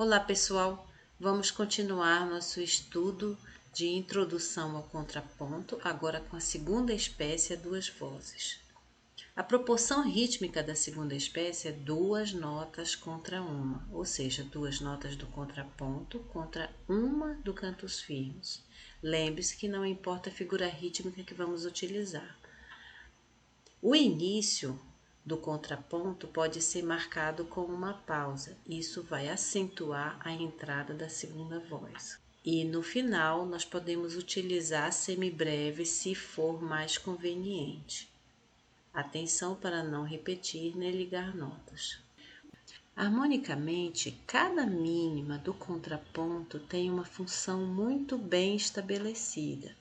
Olá pessoal, vamos continuar nosso estudo de introdução ao contraponto, agora com a segunda espécie a duas vozes. A proporção rítmica da segunda espécie é duas notas contra uma, ou seja, duas notas do contraponto contra uma do cantos firmes. Lembre-se que não importa a figura rítmica que vamos utilizar. O início do contraponto pode ser marcado com uma pausa. Isso vai acentuar a entrada da segunda voz. E no final, nós podemos utilizar semibreve se for mais conveniente. Atenção para não repetir nem ligar notas. Harmonicamente, cada mínima do contraponto tem uma função muito bem estabelecida.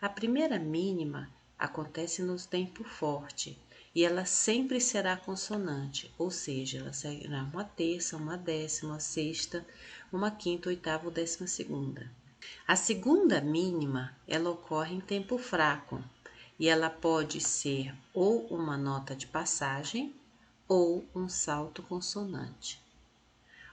A primeira mínima acontece no tempo forte e ela sempre será consonante, ou seja, ela será uma terça, uma décima, uma sexta, uma quinta, oitava ou 12ª. A segunda mínima, ela ocorre em tempo fraco e ela pode ser ou uma nota de passagem ou um salto consonante.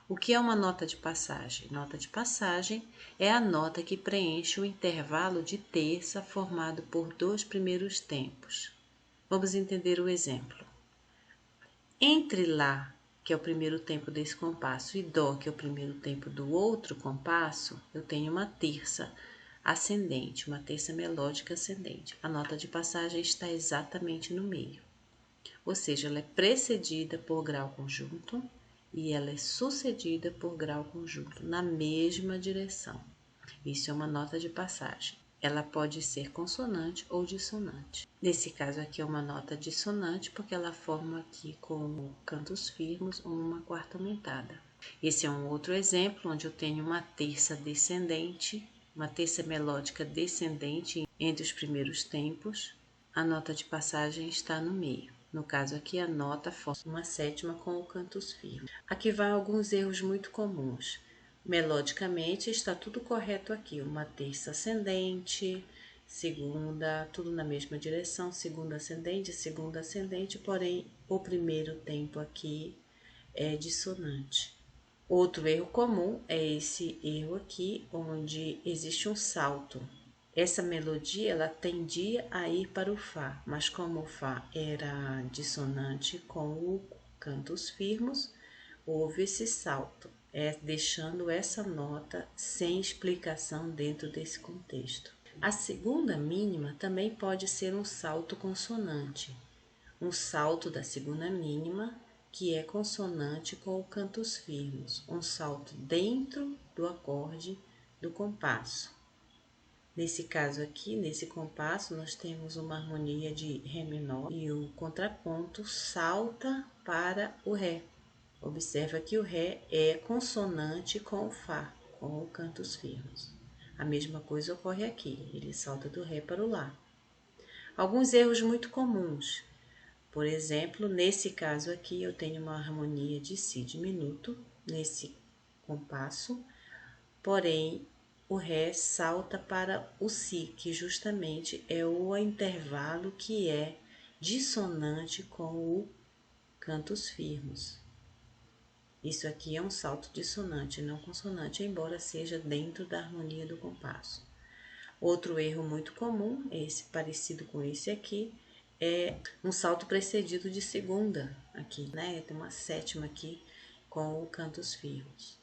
O que é uma nota de passagem? Nota de passagem é a nota que preenche o intervalo de terça formado por dois primeiros tempos. Vamos entender o exemplo. Entre Lá, que é o primeiro tempo desse compasso, e Dó, que é o primeiro tempo do outro compasso, eu tenho uma terça ascendente, uma terça melódica ascendente. A nota de passagem está exatamente no meio. Ou seja, ela é precedida por grau conjunto e ela é sucedida por grau conjunto na mesma direção. Isso é uma nota de passagem. Ela pode ser consonante ou dissonante. Nesse caso aqui é uma nota dissonante porque ela forma aqui com cantos firmes uma quarta aumentada. Esse é um outro exemplo onde eu tenho uma terça descendente, uma terça melódica descendente entre os primeiros tempos. A nota de passagem está no meio. No caso aqui, a nota forma uma sétima com o cantos firmes. Aqui vai alguns erros muito comuns. Melodicamente está tudo correto aqui, uma terça ascendente, segunda, tudo na mesma direção, segunda ascendente, porém o primeiro tempo aqui é dissonante. Outro erro comum é esse erro aqui, onde existe um salto. Essa melodia ela tendia a ir para o Fá, mas como o Fá era dissonante com o cantos firmes, houve esse salto, deixando essa nota sem explicação dentro desse contexto. A segunda mínima também pode ser um salto consonante, um salto da segunda mínima que é consonante com o cantos firmes, um salto dentro do acorde do compasso. Nesse caso aqui, nesse compasso, nós temos uma harmonia de Ré menor e o contraponto salta para o Ré. Observa que o Ré é consonante com o Fá, com o cantos firmes. A mesma coisa ocorre aqui, ele salta do Ré para o Lá. Alguns erros muito comuns. Por exemplo, nesse caso aqui, eu tenho uma harmonia de Si diminuto, nesse compasso, porém, o Ré salta para o Si, que justamente é o intervalo que é dissonante com o cantos firmes. Isso aqui é um salto dissonante, não consonante, embora seja dentro da harmonia do compasso. Outro erro muito comum, esse parecido com esse aqui, é um salto precedido de segunda aqui, né? Tem uma sétima aqui com o cantos firmes.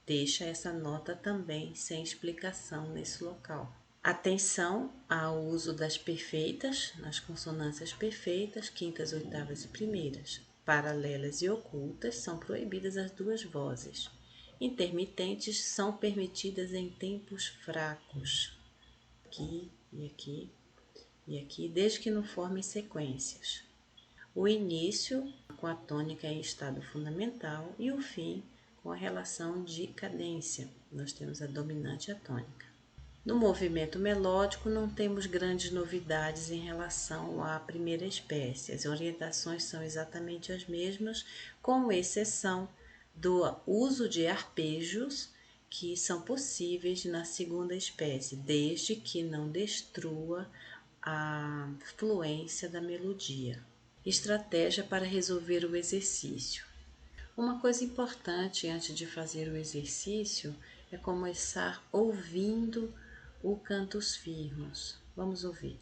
Deixa essa nota também sem explicação nesse local. Atenção ao uso das perfeitas, nas consonâncias perfeitas, quintas, oitavas e primeiras. Paralelas e ocultas são proibidas as duas vozes. Intermitentes são permitidas em tempos fracos. Aqui e aqui e aqui, desde que não formem sequências. O início com a tônica em estado fundamental e o fim com a relação de cadência. Nós temos a dominante e a tônica. No movimento melódico, não temos grandes novidades em relação à primeira espécie. As orientações são exatamente as mesmas, com exceção do uso de arpejos que são possíveis na segunda espécie, desde que não destrua a fluência da melodia. Estratégia para resolver o exercício. Uma coisa importante antes de fazer o exercício é começar ouvindo o cantos firmos. Vamos ouvir.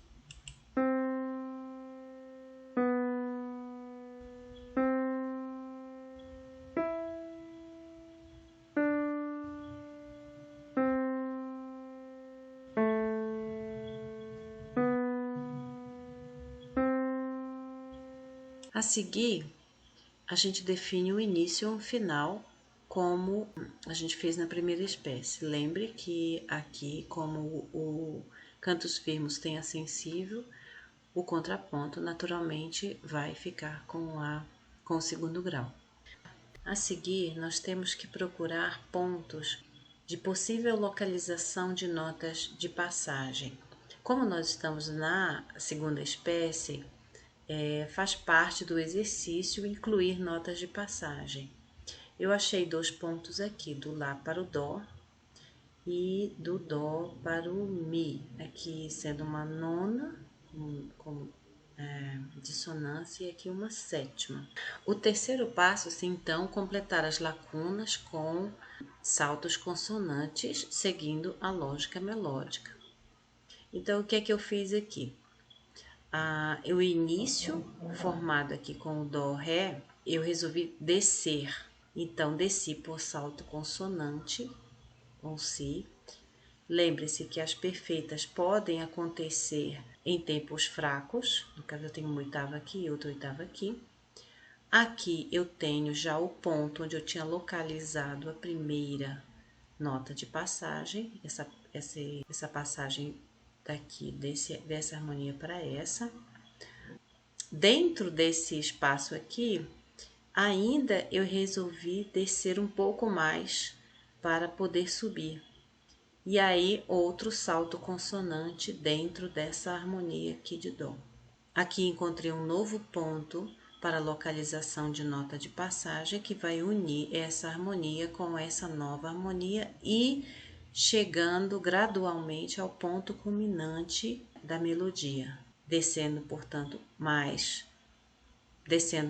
A seguir, a gente define o início e o final, como a gente fez na primeira espécie. Lembre que aqui, como o cantos firmos tem a sensível, o contraponto naturalmente vai ficar com o segundo grau. A seguir, nós temos que procurar pontos de possível localização de notas de passagem. Como nós estamos na segunda espécie, faz parte do exercício incluir notas de passagem. Eu achei 2 pontos aqui, do Lá para o Dó e do Dó para o Mi, aqui sendo uma nona com dissonância e aqui uma sétima. O terceiro passo, então, completar as lacunas com saltos consonantes, seguindo a lógica melódica. Então, o que é que eu fiz aqui? O início, formado aqui com o Dó, Ré, eu resolvi descer. Então, desci por salto consonante, ou Si. Lembre-se que as perfeitas podem acontecer em tempos fracos. No caso, eu tenho uma oitava aqui e outra oitava aqui. Aqui eu tenho já o ponto onde eu tinha localizado a primeira nota de passagem, essa passagem daqui, dessa harmonia para essa. Dentro desse espaço aqui, ainda eu resolvi descer um pouco mais para poder subir. E aí, outro salto consonante dentro dessa harmonia aqui de Dó. Aqui encontrei um novo ponto para localização de nota de passagem que vai unir essa harmonia com essa nova harmonia e chegando gradualmente ao ponto culminante da melodia, descendo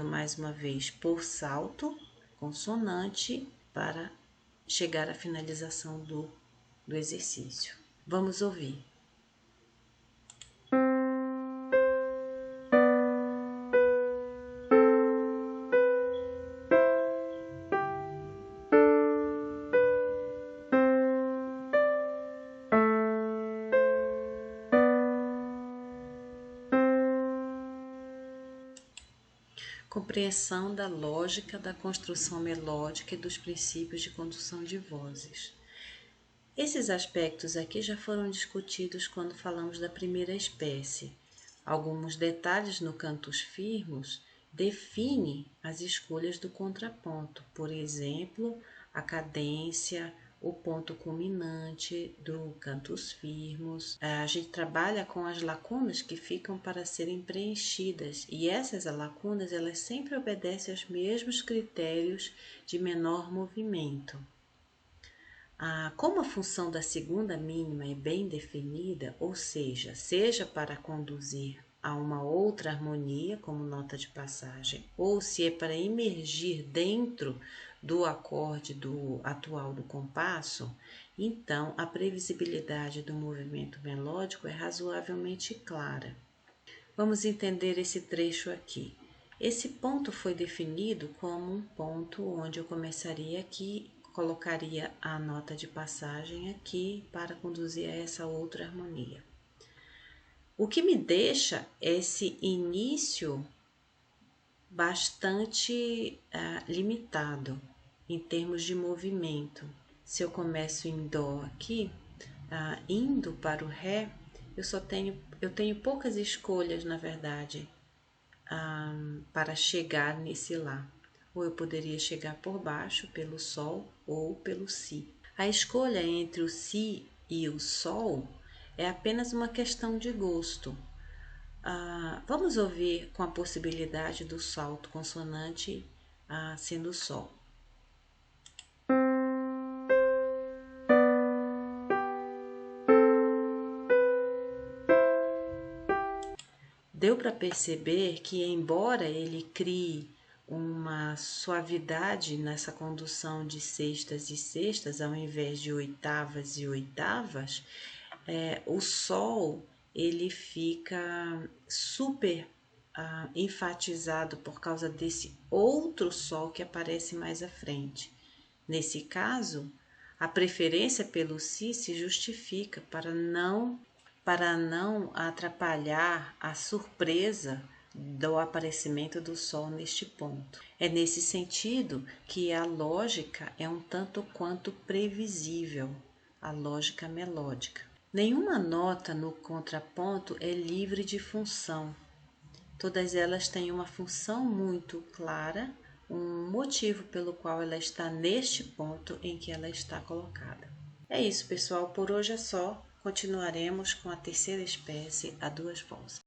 mais uma vez por salto consonante para chegar à finalização do exercício. Vamos ouvir. Compreensão da lógica da construção melódica e dos princípios de condução de vozes. Esses aspectos aqui já foram discutidos quando falamos da primeira espécie. Alguns detalhes no cantos firmos definem as escolhas do contraponto, por exemplo, a cadência, o ponto culminante do cantos firmos. A gente trabalha com as lacunas que ficam para serem preenchidas e essas lacunas elas sempre obedecem aos mesmos critérios de menor movimento. Como a função da segunda mínima é bem definida, ou seja para conduzir a uma outra harmonia como nota de passagem, ou se é para emergir dentro do acorde atual do compasso, então a previsibilidade do movimento melódico é razoavelmente clara. Vamos entender esse trecho aqui. Esse ponto foi definido como um ponto onde eu começaria aqui, colocaria a nota de passagem aqui para conduzir a essa outra harmonia. O que me deixa esse início bastante limitado em termos de movimento. Se eu começo em Dó aqui, indo para o Ré, eu tenho poucas escolhas, na verdade, para chegar nesse Lá. Ou eu poderia chegar por baixo, pelo Sol ou pelo Si. A escolha entre o Si e o Sol é apenas uma questão de gosto. Vamos ouvir com a possibilidade do salto consonante sendo o Sol. Deu para perceber que, embora ele crie uma suavidade nessa condução de sextas e sextas, ao invés de oitavas e oitavas, o Sol ele fica super enfatizado por causa desse outro Sol que aparece mais à frente. Nesse caso, a preferência pelo Si se justifica para não atrapalhar a surpresa do aparecimento do Sol neste ponto. É nesse sentido que a lógica é um tanto quanto previsível, a lógica melódica. Nenhuma nota no contraponto é livre de função. Todas elas têm uma função muito clara, um motivo pelo qual ela está neste ponto em que ela está colocada. É isso, pessoal. Por hoje é só. Continuaremos com a terceira espécie, a duas vozes.